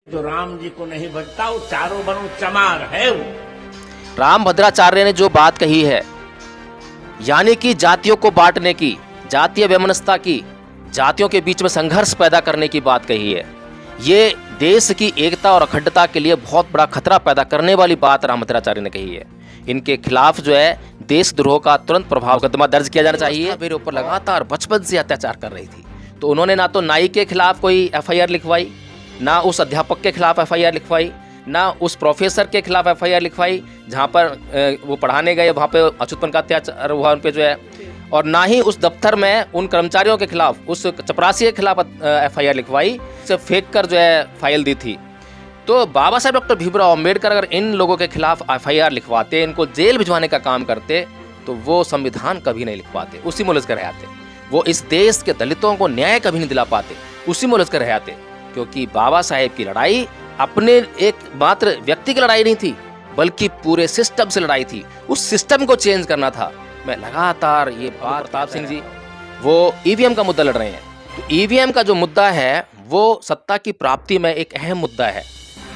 जो राम जी को नहीं भजता वो चारों बनों चमार है वो। रामभद्राचार्य ने जो बात कही है, यानी कि जातियों को बांटने की, जातीय वैमनस्यता की, जातियों के बीच में संघर्ष पैदा करने की बात कही है, ये देश की एकता और अखंडता के लिए बहुत बड़ा खतरा पैदा करने वाली बात रामभद्राचार्य ने कही है। इनके खिलाफ जो है देशद्रोह का तुरंत प्रभाव मुकदमा दर्ज किया जाना चाहिए। मेरे ऊपर लगातार बचपन से अत्याचार कर रही थी, तो उन्होंने ना तो नाई के खिलाफ कोई एफआईआर लिखवाई, ना उस अध्यापक के खिलाफ एफआईआर लिखवाई, ना उस प्रोफेसर के खिलाफ एफआईआर लिखवाई जहाँ पर वो पढ़ाने गए, वहाँ पे अछूतपन का अत्याचार हुआ उन पे जो है, और ना ही उस दफ्तर में उन कर्मचारियों के खिलाफ, उस चपरासी के खिलाफ एफआईआर लिखवाई, से फेंक कर जो है फाइल दी थी। तो बाबा साहेब डॉक्टर भीमराव अम्बेडकर अगर इन लोगों के खिलाफ एफआईआर लिखवाते, इनको जेल भिजवाने का काम करते, तो वो संविधान कभी नहीं लिख पाते, उसी में उलझ कर रह आते। वो इस देश के दलितों को न्याय कभी नहीं दिला पाते, उसी में उलझ कर रह आते। क्योंकि बाबा साहेब की लड़ाई अपने एक मात्र व्यक्ति की लड़ाई नहीं थी, बल्कि पूरे सिस्टम से लड़ाई थी। उस सिस्टम को चेंज करना था। मैं लगातार ये बात, प्रताप सिंह जी वो ईवीएम का मुद्दा लड़ रहे हैं, तो ईवीएम का जो मुद्दा है वो सत्ता की प्राप्ति में एक अहम मुद्दा है।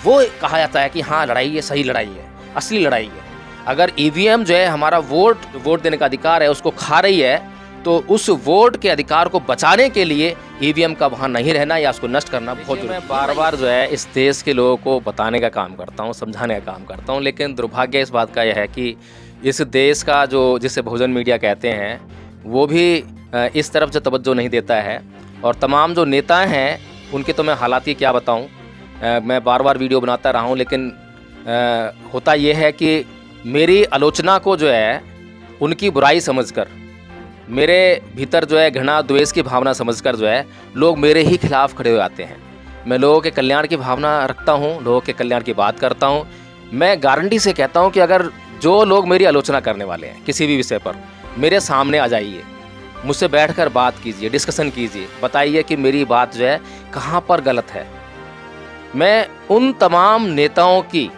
वो कहा जाता है कि हाँ लड़ाई ये सही लड़ाई है, असली लड़ाई है। अगर ईवीएम जो है हमारा वोट देने का अधिकार है उसको खा रही है, तो उस वोट के अधिकार को बचाने के लिए ईवीएम का वहाँ नहीं रहना या उसको नष्ट करना बहुत जरूरी है। मैं बार बार जो है इस देश के लोगों को बताने का काम करता हूँ, समझाने का काम करता हूँ, लेकिन दुर्भाग्य इस बात का यह है कि इस देश का जो जिसे बहुजन मीडिया कहते हैं, वो भी इस तरफ जो तवज्जो नहीं देता है। और तमाम जो नेता हैं उनके तो मैं हालात ही क्या बताऊँ। मैं बार बार वीडियो बनाता रहा हूँ, लेकिन होता यह है कि मेरी आलोचना को जो है उनकी बुराई समझकर, मेरे भीतर जो है घृणा द्वेष की भावना समझकर जो है लोग मेरे ही खिलाफ खड़े हो जाते हैं। मैं लोगों के कल्याण की भावना रखता हूँ, लोगों के कल्याण की बात करता हूँ। मैं गारंटी से कहता हूँ कि अगर जो लोग मेरी आलोचना करने वाले हैं किसी भी विषय पर, मेरे सामने आ जाइए, मुझसे बैठकर बात कीजिए, डिस्कशन कीजिए, बताइए कि मेरी बात जो है कहाँ पर गलत है। मैं उन तमाम नेताओं की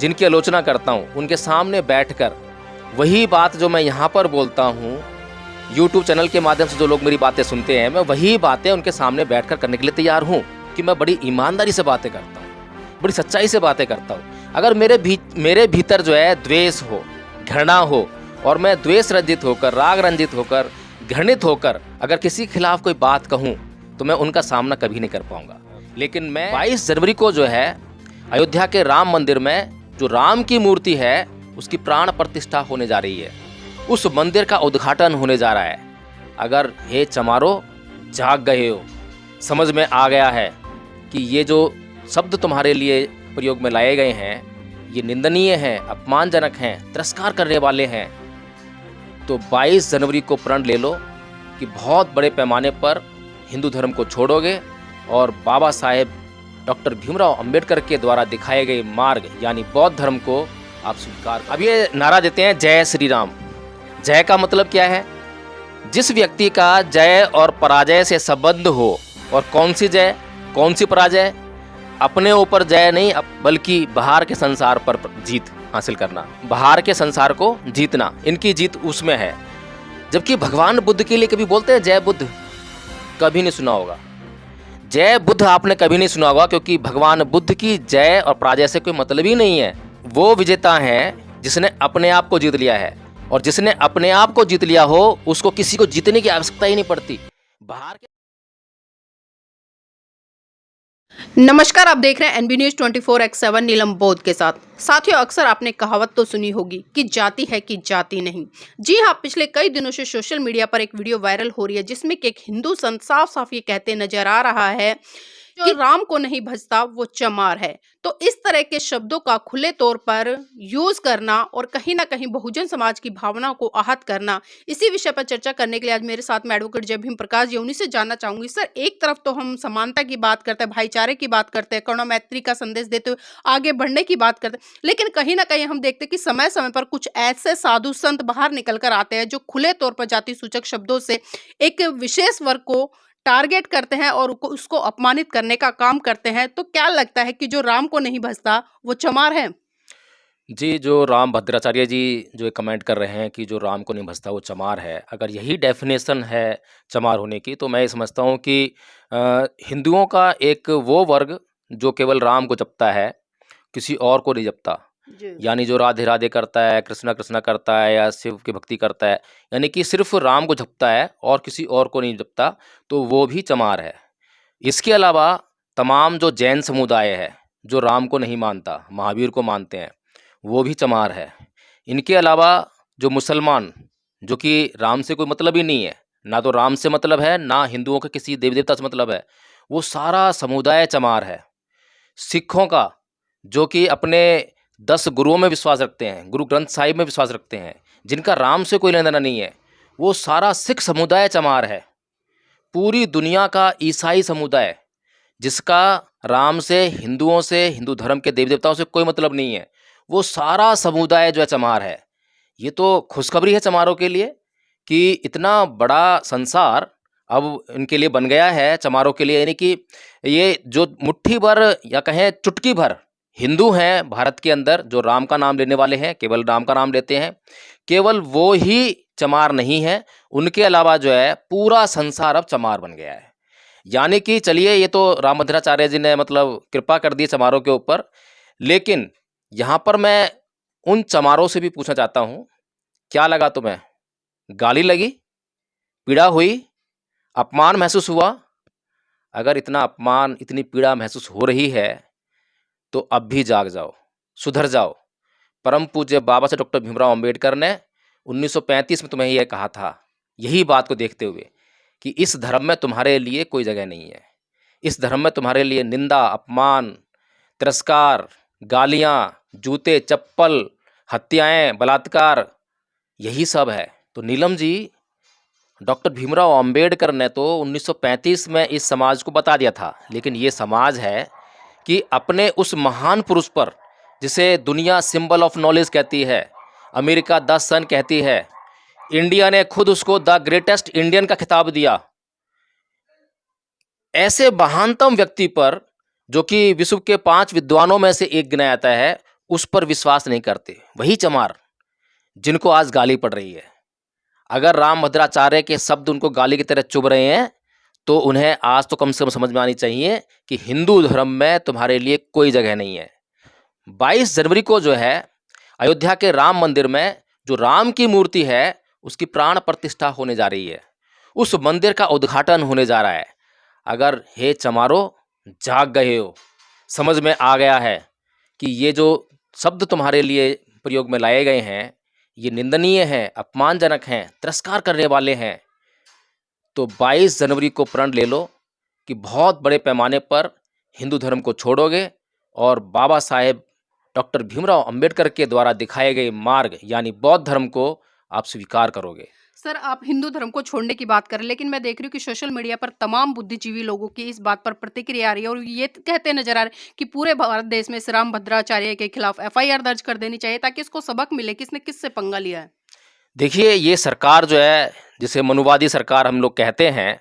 जिनकी आलोचना करता हूँ उनके सामने बैठकर वही बात जो मैं यहाँ पर बोलता हूँ, यूट्यूब चैनल के माध्यम से जो लोग मेरी बातें सुनते हैं, मैं वही बातें उनके सामने बैठकर करने के लिए तैयार हूँ कि मैं बड़ी ईमानदारी से बातें करता हूँ, बड़ी सच्चाई से बातें करता हूँ। अगर मेरे भीतर जो है द्वेष हो, घृणा हो, और मैं द्वेष रंजित होकर, राग रंजित होकर, घृणित होकर अगर किसी के खिलाफ कोई बात कहूँ, तो मैं उनका सामना कभी नहीं कर पाऊँगा। लेकिन मैं 22 जनवरी को जो है अयोध्या के राम मंदिर में जो राम की मूर्ति है उसकी प्राण प्रतिष्ठा होने जा रही है, उस मंदिर का उद्घाटन होने जा रहा है। अगर हे चमारो जाग गए हो, समझ में आ गया है कि ये जो शब्द तुम्हारे लिए प्रयोग में लाए गए हैं ये निंदनीय हैं, अपमानजनक हैं, तिरस्कार करने वाले हैं, तो 22 जनवरी को प्रण ले लो कि बहुत बड़े पैमाने पर हिंदू धर्म को छोड़ोगे और बाबा साहेब डॉक्टर भीमराव अंबेडकर के द्वारा दिखाए गए मार्ग यानी बौद्ध धर्म को आप स्वीकार। अब ये नारा देते हैं जय श्री राम। जय का मतलब क्या है? जिस व्यक्ति का जय और पराजय से संबंध हो, और कौन सी जय कौन सी पराजय? अपने ऊपर जय नहीं, बल्कि बाहर के संसार पर जीत हासिल करना, बाहर के संसार को जीतना, इनकी जीत उसमें है। जबकि भगवान बुद्ध के लिए कभी बोलते हैं जय बुद्ध? कभी नहीं सुना होगा। जय बुद्ध आपने कभी नहीं सुना होगा, क्योंकि भगवान बुद्ध की जय और पराजय से कोई मतलब ही नहीं है। वो विजेता है जिसने अपने आप को जीत लिया है, और जिसने अपने आप को जीत लिया हो उसको किसी को जीतने की आवश्यकता ही नहीं पड़ती। बाहर के नमस्कार, आप देख रहे हैं एनबी न्यूज 24x7 नीलम बोध के साथ। साथियों, अक्सर आपने कहावत तो सुनी होगी कि जाति है कि जाति नहीं। जी हाँ, पिछले कई दिनों से सोशल मीडिया पर एक वीडियो वायरल हो रही है जिसमें कि एक हिंदू संत साफ साफ ये कहते नजर आ रहा है कि राम को नहीं भजता वो चमार है। तो इस तरह के शब्दों का खुले तौर पर यूज करना और कहीं ना कहीं बहुजन समाज की भावना को आहत करना, इसी विषय पर चर्चा करने के लिए आज मेरे साथ में एडवोकेट जय भीम प्रकाश जी, उन्हीं से जानना चाहूंगी। सर, एक तरफ तो हम समानता की बात करते हैं, भाईचारे की बात करते हैं, करुणा मैत्री का संदेश देते हुए आगे बढ़ने की बात करते हैं, लेकिन कहीं ना कहीं हम देखते हैं कि समय समय पर कुछ ऐसे साधु संत बाहर निकल कर आते हैं जो खुले तौर पर जाति सूचक शब्दों से एक विशेष वर्ग को टारगेट करते हैं और उसको अपमानित करने का काम करते हैं। तो क्या लगता है कि जो राम को नहीं भजता वो चमार है? जी, जो रामभद्राचार्य जी जो कमेंट कर रहे हैं कि जो राम को नहीं भजता वो चमार है, अगर यही डेफिनेशन है चमार होने की, तो मैं ये समझता हूँ कि हिंदुओं का एक वो वर्ग जो केवल राम को जपता है, किसी और को नहीं जपता, जी यानी जो राधे राधे करता है, कृष्णा कृष्णा करता है या शिव की भक्ति करता है, यानी कि सिर्फ राम को जपता है और किसी और को नहीं जपता, तो वो भी चमार है। इसके अलावा तमाम जो जैन समुदाय है, जो राम को नहीं मानता, महावीर को मानते हैं, वो भी चमार है। इनके अलावा जो मुसलमान, जो कि राम से कोई मतलब ही नहीं है, ना तो राम से मतलब है, ना हिंदुओं के किसी देवी देवता से मतलब है, वो सारा समुदाय चमार है। सिखों का, जो कि अपने 10 गुरुओं में विश्वास रखते हैं, गुरु ग्रंथ साहिब में विश्वास रखते हैं, जिनका राम से कोई लेना देना नहीं है, वो सारा सिख समुदाय चमार है। पूरी दुनिया का ईसाई समुदाय, जिसका राम से, हिंदुओं से, हिंदू धर्म के देवी देवताओं से कोई मतलब नहीं है, वो सारा समुदाय जो है चमार है। ये तो खुशखबरी है चमारों के लिए कि इतना बड़ा संसार अब इनके लिए बन गया है, चमारों के लिए, यानी कि ये जो मुट्ठी भर या कहें चुटकी भर हिंदू हैं भारत के अंदर, जो राम का नाम लेने वाले हैं, केवल राम का नाम लेते हैं, केवल वो ही चमार नहीं है। उनके अलावा जो है पूरा संसार अब चमार बन गया है। यानी कि चलिए, ये तो रामभद्राचार्य जी ने मतलब कृपा कर दी चमारों के ऊपर, लेकिन यहाँ पर मैं उन चमारों से भी पूछना चाहता हूँ, क्या लगा तुम्हें? गाली लगी, पीड़ा हुई, अपमान महसूस हुआ? अगर इतना अपमान, इतनी पीड़ा महसूस हो रही है, तो अब भी जाग जाओ, सुधर जाओ। परम पूज्य बाबा साहब डॉक्टर भीमराव अंबेडकर ने 1935 में तुम्हें यह कहा था, यही बात को देखते हुए, कि इस धर्म में तुम्हारे लिए कोई जगह नहीं है। इस धर्म में तुम्हारे लिए निंदा, अपमान, तिरस्कार, गालियाँ, जूते, चप्पल, हत्याएं, बलात्कार, यही सब है। तो नीलम जी, डॉक्टर भीमराव अंबेडकर ने तो 1935 में इस समाज को बता दिया था, लेकिन ये समाज है कि अपने उस महान पुरुष पर, जिसे दुनिया सिंबल ऑफ नॉलेज कहती है, अमेरिका द सन कहती है, इंडिया ने खुद उसको द ग्रेटेस्ट इंडियन का खिताब दिया, ऐसे महानतम व्यक्ति पर, जो कि विश्व के 5 विद्वानों में से एक गिना जाता है, उस पर विश्वास नहीं करते। वही चमार जिनको आज गाली पड़ रही है। अगर रामभद्राचार्य के शब्द उनको गाली की तरह चुभ रहे हैं, तो उन्हें आज तो कम से कम समझ में आनी चाहिए कि हिंदू धर्म में तुम्हारे लिए कोई जगह नहीं है। 22 जनवरी को जो है अयोध्या के राम मंदिर में जो राम की मूर्ति है, उसकी प्राण प्रतिष्ठा होने जा रही है। उस मंदिर का उद्घाटन होने जा रहा है। अगर हे चमारो जाग गए हो, समझ में आ गया है कि ये जो शब्द तुम्हारे लिए प्रयोग में लाए गए हैं, ये निंदनीय हैं, अपमानजनक हैं, तिरस्कार करने वाले हैं, तो 22 जनवरी को प्रण ले लो कि बहुत बड़े पैमाने पर हिंदू धर्म को छोड़ोगे और बाबा साहेब डॉक्टर भीमराव अंबेडकर के द्वारा दिखाए गए मार्ग यानी बौद्ध धर्म को आप स्वीकार करोगे। सर, आप हिंदू धर्म को छोड़ने की बात करें, लेकिन मैं देख रही हूँ कि सोशल मीडिया पर तमाम बुद्धिजीवी लोगों की इस बात पर प्रतिक्रिया आ रही है और ये कहते नजर आ रहे हैं कि पूरे भारत देश में श्री रामभद्राचार्य के खिलाफ FIR दर्ज कर देनी चाहिए ताकि इसको सबक मिले किसने किससे पंगा लिया है। देखिए, ये सरकार जो है, जिसे मनुवादी सरकार हम लोग कहते हैं,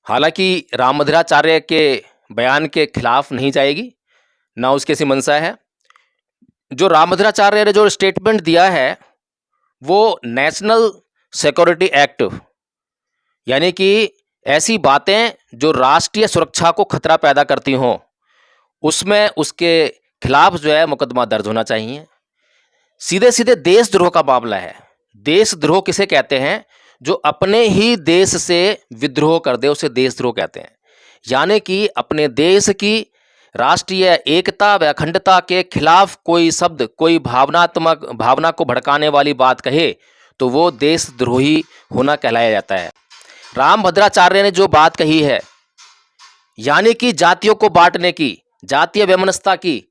हालांकि रामभद्राचार्य के बयान के खिलाफ नहीं जाएगी, ना उसकी ऐसी मंशा है। जो रामभद्राचार्य ने जो स्टेटमेंट दिया है, वो नेशनल सिक्योरिटी एक्ट, यानी कि ऐसी बातें जो राष्ट्रीय सुरक्षा को खतरा पैदा करती हों, उसमें उसके खिलाफ जो है मुकदमा दर्ज होना चाहिए। सीधे सीधे देशद्रोह का मामला है। देशद्रोह किसे कहते हैं? जो अपने ही देश से विद्रोह कर दे, उसे देशद्रोह कहते हैं। यानी कि अपने देश की राष्ट्रीय एकता व अखंडता के खिलाफ कोई शब्द, कोई भावना को भड़काने वाली बात कहे, तो वो देशद्रोही होना कहलाया जाता है। रामभद्राचार्य ने जो बात कही है, यानी कि जातियों को बांटने की, जातीय वैमनस्यता की,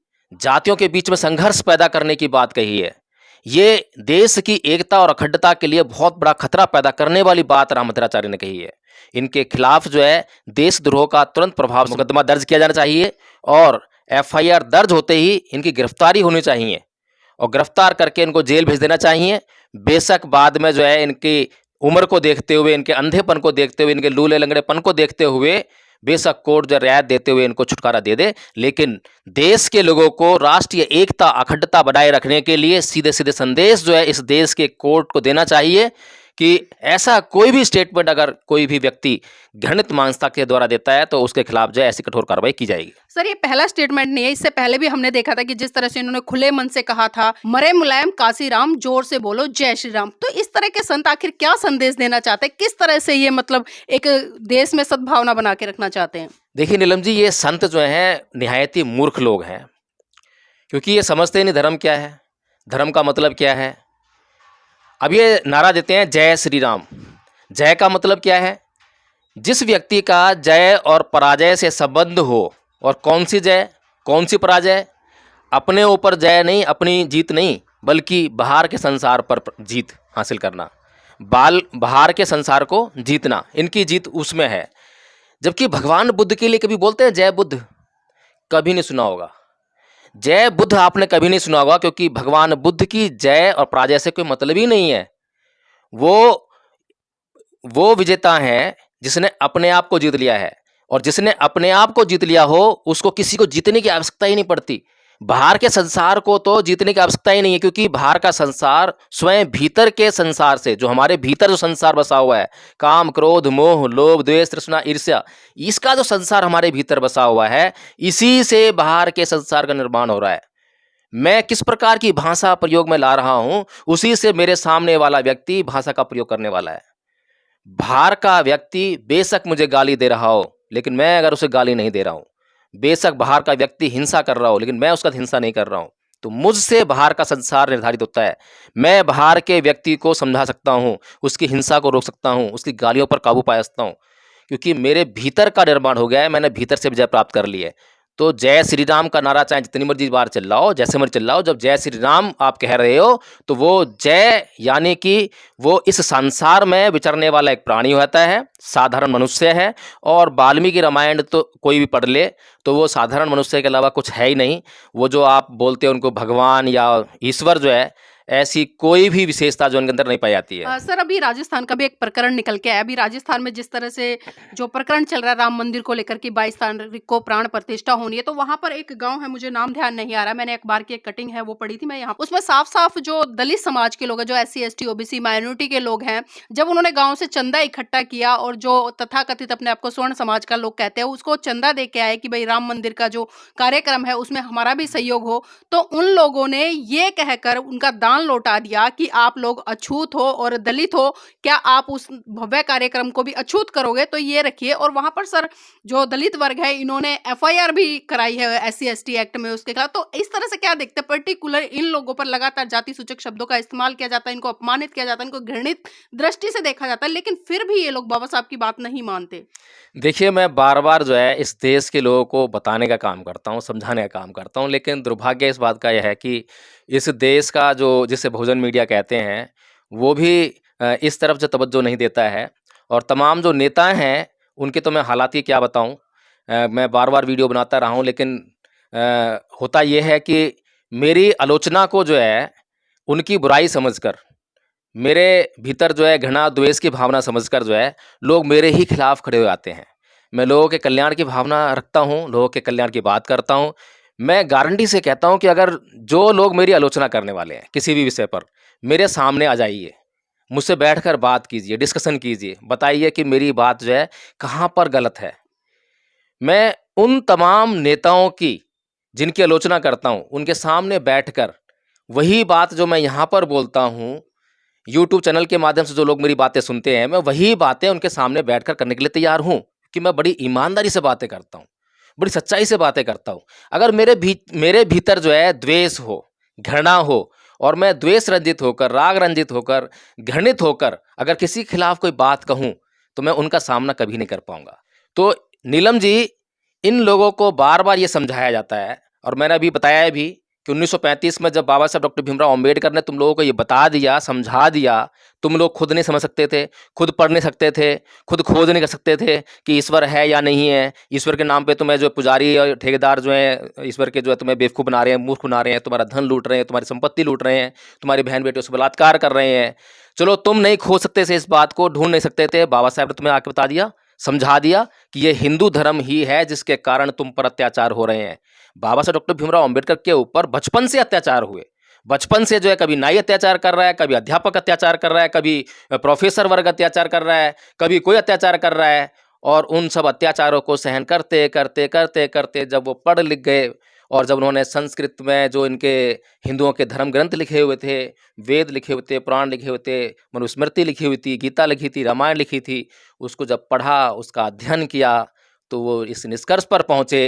जातियों के बीच में संघर्ष पैदा करने की बात कही है, ये देश की एकता और अखंडता के लिए बहुत बड़ा खतरा पैदा करने वाली बात रामभद्राचार्य ने कही है। इनके खिलाफ जो है देशद्रोह का तुरंत प्रभाव से मुकदमा दर्ज किया जाना चाहिए और FIR दर्ज होते ही इनकी गिरफ्तारी होनी चाहिए और गिरफ्तार करके इनको जेल भेज देना चाहिए। बेशक बाद में जो है इनकी उम्र को देखते हुए, इनके अंधेपन को देखते हुए, इनके लूले लंगड़ेपन को देखते हुए बेशक कोर्ट जो रियायत देते हुए इनको छुटकारा दे दे, लेकिन देश के लोगों को राष्ट्रीय एकता अखंडता बनाए रखने के लिए सीधे सीधे संदेश जो है इस देश के कोर्ट को देना चाहिए कि ऐसा कोई भी स्टेटमेंट अगर कोई भी व्यक्ति घृणित मानसिकता के द्वारा देता है तो उसके खिलाफ जो है ऐसी कठोर कार्रवाई की जाएगी। सर ये पहला स्टेटमेंट नहीं है, इससे पहले भी हमने देखा था कि जिस तरह से इन्होंने खुले मन से कहा था, मरे मुलायम काशीराम जोर से बोलो जय श्री राम। तो इस तरह के संत आखिर क्या संदेश देना चाहते हैं, किस तरह से ये मतलब एक देश में सद्भावना बना के रखना चाहते हैं? देखिए नीलम जी, ये संत जो हैं निहायत ही मूर्ख लोग हैं, क्योंकि ये समझते नहीं धर्म क्या है, धर्म का मतलब क्या है। अब ये नारा देते हैं जय श्री राम। जय का मतलब क्या है? जिस व्यक्ति का जय और पराजय से संबंध हो, और कौन सी जय कौन सी पराजय, अपने ऊपर जय नहीं, अपनी जीत नहीं, बल्कि बाहर के संसार पर जीत हासिल करना, बाहर के संसार को जीतना, इनकी जीत उसमें है। जबकि भगवान बुद्ध के लिए कभी बोलते हैं जय बुद्ध? कभी नहीं सुना होगा। जय बुद्ध आपने कभी नहीं सुना होगा, क्योंकि भगवान बुद्ध की जय और पराजय से कोई मतलब ही नहीं है। वो विजेता है जिसने अपने आप को जीत लिया है, और जिसने अपने आप को जीत लिया हो उसको किसी को जीतने की आवश्यकता ही नहीं पड़ती। बाहर के संसार को तो जीतने की आवश्यकता ही नहीं है, क्योंकि बाहर का संसार स्वयं भीतर के संसार से, जो हमारे भीतर जो संसार बसा हुआ है, काम क्रोध मोह लोभ द्वेष तृष्णा ईर्ष्या, इसका जो संसार हमारे भीतर बसा हुआ है, इसी से बाहर के संसार का निर्माण हो रहा है। मैं किस प्रकार की भाषा प्रयोग में ला रहा हूं, उसी से मेरे सामने वाला व्यक्ति भाषा का प्रयोग करने वाला है। बाहर का व्यक्ति बेशक मुझे गाली दे रहा हो, लेकिन मैं अगर उसे गाली नहीं दे रहा हूं, बेशक बाहर का व्यक्ति हिंसा कर रहा हो, लेकिन मैं उसका हिंसा नहीं कर रहा हूं, तो मुझसे बाहर का संसार निर्धारित होता है। मैं बाहर के व्यक्ति को समझा सकता हूं, उसकी हिंसा को रोक सकता हूं, उसकी गालियों पर काबू पा सकता हूं, क्योंकि मेरे भीतर का निर्माण हो गया है, मैंने भीतर से विजय प्राप्त कर ली है। तो जय श्री राम का नारा चाहे जितनी मर्जी बार चिल्ला हो, जैसे मर्जी चिल्ला हो, जब जय श्री राम आप कह रहे हो तो वो जय यानी कि वो इस संसार में विचरने वाला एक प्राणी होता है, साधारण मनुष्य है। और वाल्मीकि रामायण तो कोई भी पढ़ ले तो वो साधारण मनुष्य के अलावा कुछ है ही नहीं। वो जो आप बोलते हो उनको भगवान या ईश्वर जो है, ऐसी कोई भी विशेषता जो उनके अंदर नहीं पाई जाती है। सर अभी राजस्थान का भी एक प्रकरण निकल के आया। अभी राजस्थान में जिस तरह से जो प्रकरण चल रहा है राम मंदिर को लेकर कि 22 तारीख को प्राण प्रतिष्ठा होनी है, तो वहां पर एक गांव है, मुझे नाम ध्यान नहीं आ रहा, मैंने अखबार की एक कटिंग है वो पढ़ी थी मैं यहाँ, उसमें साफ साफ जो दलित समाज के लोग हैं, जो SC ST OBC माइनॉरिटी के लोग हैं, जब उन्होंने गाँव से चंदा इकट्ठा किया और जो तथाकथित अपने आपको स्वर्ण समाज का लोग कहते हैं उसको चंदा दे के आए कि भाई राम मंदिर का जो कार्यक्रम है उसमें हमारा भी सहयोग हो, तो उन लोगों ने ये कहकर उनका दान लौटा दिया कि आप लोग अछूत हो और दलित हो, क्या आप उस भव्य कार्यक्रम को भी अछूत करोगे, तो ये रखिए। और वहां पर सर जो दलित वर्ग है इन्होंने FIR भी कराई है SC ST एक्ट में उसके खिलाफ। तो इस तरह से क्या देखते हैं, पर्टिकुलर इन लोगों पर लगातार जाति सूचक शब्दों का इस्तेमाल किया जाता है, इनको अपमानित किया जाता है, इनको घृणित दृष्टि से देखा जाता है, लेकिन फिर भी ये लोग बाबा साहब की बात नहीं मानते। देखिए, मैं बार बार जो है इस देश के लोगों को बताने का काम करता हूँ, समझाने का काम करता हूँ, लेकिन दुर्भाग्य इस बात का यह है कि इस देश का जो जिसे बहुजन मीडिया कहते हैं वो भी इस तरफ जो तवज्जो नहीं देता है। और तमाम जो नेता हैं उनके तो मैं हालात ही क्या बताऊँ। मैं बार बार वीडियो बनाता रहा हूँ, लेकिन होता ये है कि मेरी आलोचना को जो है उनकी बुराई समझकर, मेरे भीतर जो है घृणा द्वेष की भावना समझकर जो है लोग मेरे ही खिलाफ खड़े हो जाते हैं। मैं लोगों के कल्याण की भावना रखता हूँ, लोगों के कल्याण की बात करता हूँ। मैं गारंटी से कहता हूँ कि अगर जो लोग मेरी आलोचना करने वाले हैं किसी भी विषय पर, मेरे सामने आ जाइए, मुझसे बैठकर बात कीजिए, डिस्कशन कीजिए, बताइए कि मेरी बात जो है कहाँ पर गलत है। मैं उन तमाम नेताओं की जिनकी आलोचना करता हूँ उनके सामने बैठकर वही बात जो मैं यहाँ पर बोलता हूँ, YouTube चैनल के माध्यम से जो लोग मेरी बातें सुनते हैं, मैं वही बातें उनके सामने बैठकर करने के लिए तैयार हूँ, कि मैं बड़ी ईमानदारी से बातें करता हूँ, बड़ी सच्चाई से बातें करता हूँ। अगर मेरे भीतर जो है द्वेष हो, घृणा हो, और मैं द्वेष रंजित होकर, राग रंजित होकर, घृणित होकर अगर किसी के खिलाफ कोई बात कहूँ तो मैं उनका सामना कभी नहीं कर पाऊंगा। तो नीलम जी, इन लोगों को बार बार ये समझाया जाता है, और मैंने अभी बताया है भी कि 1935 में जब बाबा साहब डॉक्टर भीमराव अंबेडकर ने तुम लोगों को ये बता दिया, समझा दिया, तुम लोग खुद नहीं समझ सकते थे, खुद पढ़ नहीं सकते थे, खुद खोज नहीं कर सकते थे कि ईश्वर है या नहीं है। ईश्वर के नाम पे तुम्हें जो पुजारी और ठेकेदार जो है ईश्वर के जो है तुम्हें बेवकूफ़ बना रहे हैं, मूर्ख बना रहे हैं, तुम्हारा धन लूट रहे हैं, तुम्हारी संपत्ति लूट रहे हैं, तुम्हारी बहन बेटियों से बलात्कार कर रहे हैं। चलो, तुम नहीं खोज सकते थे, इस बात को ढूंढ नहीं सकते थे, बाबा साहब ने तुम्हें आके बता दिया, समझा दिया कि ये हिंदू धर्म ही है जिसके कारण तुम पर अत्याचार हो रहे हैं। बाबा साहब डॉक्टर भीमराव अंबेडकर के ऊपर बचपन से अत्याचार हुए, बचपन से जो है कभी नाई अत्याचार कर रहा है, कभी अध्यापक अत्याचार कर रहा है, कभी प्रोफेसर वर्ग अत्याचार कर रहा है, कभी कोई अत्याचार कर रहा है। और उन सब अत्याचारों को सहन करते करते करते करते जब वो पढ़ लिख गए और जब उन्होंने संस्कृत में जो इनके हिंदुओं के धर्म ग्रंथ लिखे हुए थे, वेद लिखे हुए थे, पुराण लिखे हुए थे, मनुस्मृति लिखी हुई थी, गीता लिखी थी, रामायण लिखी थी, उसको जब पढ़ा, उसका अध्ययन किया, तो वो इस निष्कर्ष पर पहुँचे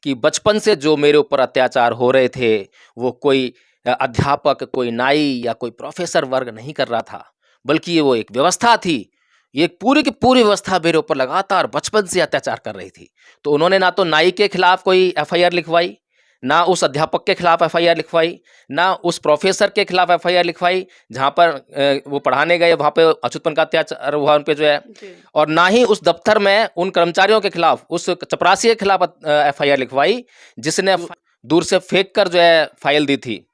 कि बचपन से जो मेरे ऊपर अत्याचार हो रहे थे वो कोई अध्यापक, कोई नाई या कोई प्रोफेसर वर्ग नहीं कर रहा था, बल्कि ये वो एक व्यवस्था थी। ये एक पूरी की पूरी व्यवस्था मेरे ऊपर लगातार बचपन से अत्याचार कर रही थी। तो उन्होंने ना तो नाई के खिलाफ कोई एफआईआर लिखवाई, ना उस अध्यापक के खिलाफ एफआईआर लिखवाई, ना उस प्रोफेसर के खिलाफ एफआईआर लिखवाई जहाँ पर वो पढ़ाने गए, वहाँ पे अछूतपन का अत्याचार हुआ उन पे जो है, और ना ही उस दफ्तर में उन कर्मचारियों के खिलाफ, उस चपरासी के खिलाफ एफआईआर लिखवाई जिसने दूर से फेंक कर जो है फाइल दी थी।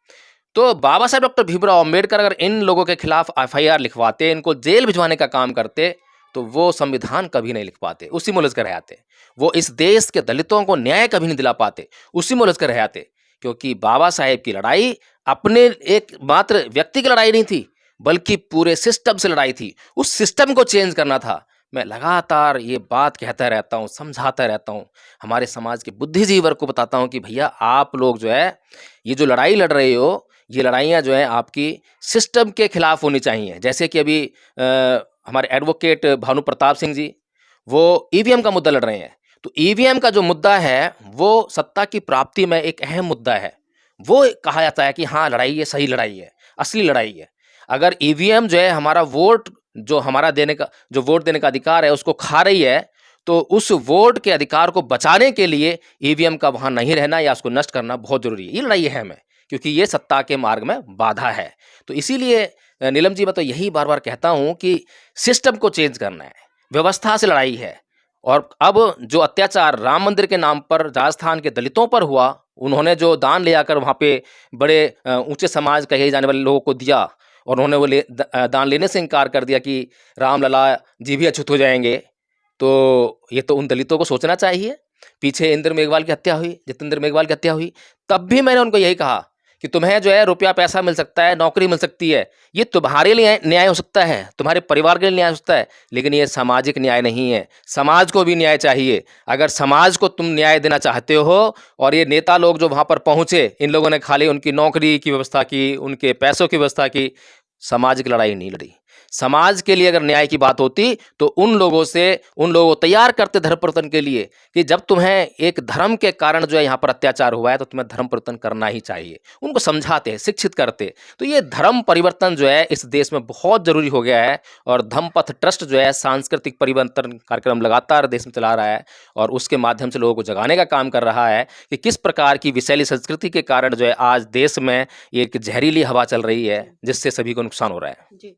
तो बाबा साहेब डॉक्टर भीमराव अम्बेडकर अगर इन लोगों के खिलाफ एफआईआर लिखवाते, इनको जेल भिजवाने का काम करते, तो वो संविधान कभी नहीं लिख पाते, उसी में उलझ कर रह जाते। वो इस देश के दलितों को न्याय कभी नहीं दिला पाते, उसी में उलझ कर रह जाते। क्योंकि बाबा साहेब की लड़ाई अपने एक मात्र व्यक्ति की लड़ाई नहीं थी, बल्कि पूरे सिस्टम से लड़ाई थी। उस सिस्टम को चेंज करना था। मैं लगातार ये बात कहता रहता हूँ, समझाता रहता हूँ, हमारे समाज के बुद्धिजीवी वर्ग को बताता हूँ कि भैया आप लोग जो है ये जो लड़ाई लड़ रहे हो, ये लड़ाइयाँ जो है आपकी सिस्टम के खिलाफ होनी चाहिए। जैसे कि अभी हमारे एडवोकेट भानु प्रताप सिंह जी, वो ईवीएम का मुद्दा लड़ रहे हैं। तो ईवीएम का जो मुद्दा है वो सत्ता की प्राप्ति में एक अहम मुद्दा है। वो कहा जाता है कि हाँ लड़ाई ये सही लड़ाई है, असली लड़ाई है। अगर ईवीएम जो है हमारा वोट, जो हमारा देने का, जो वोट देने का अधिकार है उसको खा रही है, तो उस वोट के अधिकार को बचाने के लिए ईवीएम का वहाँ नहीं रहना या उसको नष्ट करना बहुत जरूरी है। ये लड़ाई है हमें, क्योंकि ये सत्ता के मार्ग में बाधा है। तो इसीलिए नीलम जी मैं तो यही बार बार कहता हूँ कि सिस्टम को चेंज करना है, व्यवस्था से लड़ाई है। और अब जो अत्याचार राम मंदिर के नाम पर राजस्थान के दलितों पर हुआ, उन्होंने जो दान ले आकर वहाँ पे बड़े ऊंचे समाज कहे जाने वाले लोगों को दिया, और उन्होंने वो दान लेने से इनकार कर दिया कि रामलला जी भी अछूत हो जाएंगे। तो ये तो उन दलितों को सोचना चाहिए। पीछे इंद्र मेघवाल की हत्या हुई, जितेंद्र मेघवाल की हत्या हुई, तब भी मैंने उनको यही कहा कि तुम्हें जो है रुपया पैसा मिल सकता है, नौकरी मिल सकती है, ये तुम्हारे लिए न्याय हो सकता है, तुम्हारे परिवार के लिए न्याय हो सकता है, लेकिन ये सामाजिक न्याय नहीं है। समाज को भी न्याय चाहिए। अगर समाज को तुम न्याय देना चाहते हो, और ये नेता लोग जो वहाँ पर पहुँचे, इन लोगों ने खाली उनकी नौकरी की व्यवस्था की, उनके पैसों की व्यवस्था की, सामाजिक लड़ाई नहीं लड़ी। समाज के लिए अगर न्याय की बात होती तो उन लोगों को तैयार करते धर्म परिवर्तन के लिए, कि जब तुम्हें एक धर्म के कारण जो है यहाँ पर अत्याचार हुआ है तो तुम्हें धर्म परिवर्तन करना ही चाहिए। उनको समझाते, शिक्षित करते। तो ये धर्म परिवर्तन जो है इस देश में बहुत जरूरी हो गया है। और धम्मपथ ट्रस्ट जो है सांस्कृतिक परिवर्तन कार्यक्रम लगातार देश में चला रहा है, और उसके माध्यम से लोगों को जगाने का काम कर रहा है कि किस प्रकार की विषैली संस्कृति के कारण जो है आज देश में एक जहरीली हवा चल रही है, जिससे सभी को नुकसान हो रहा है। जी।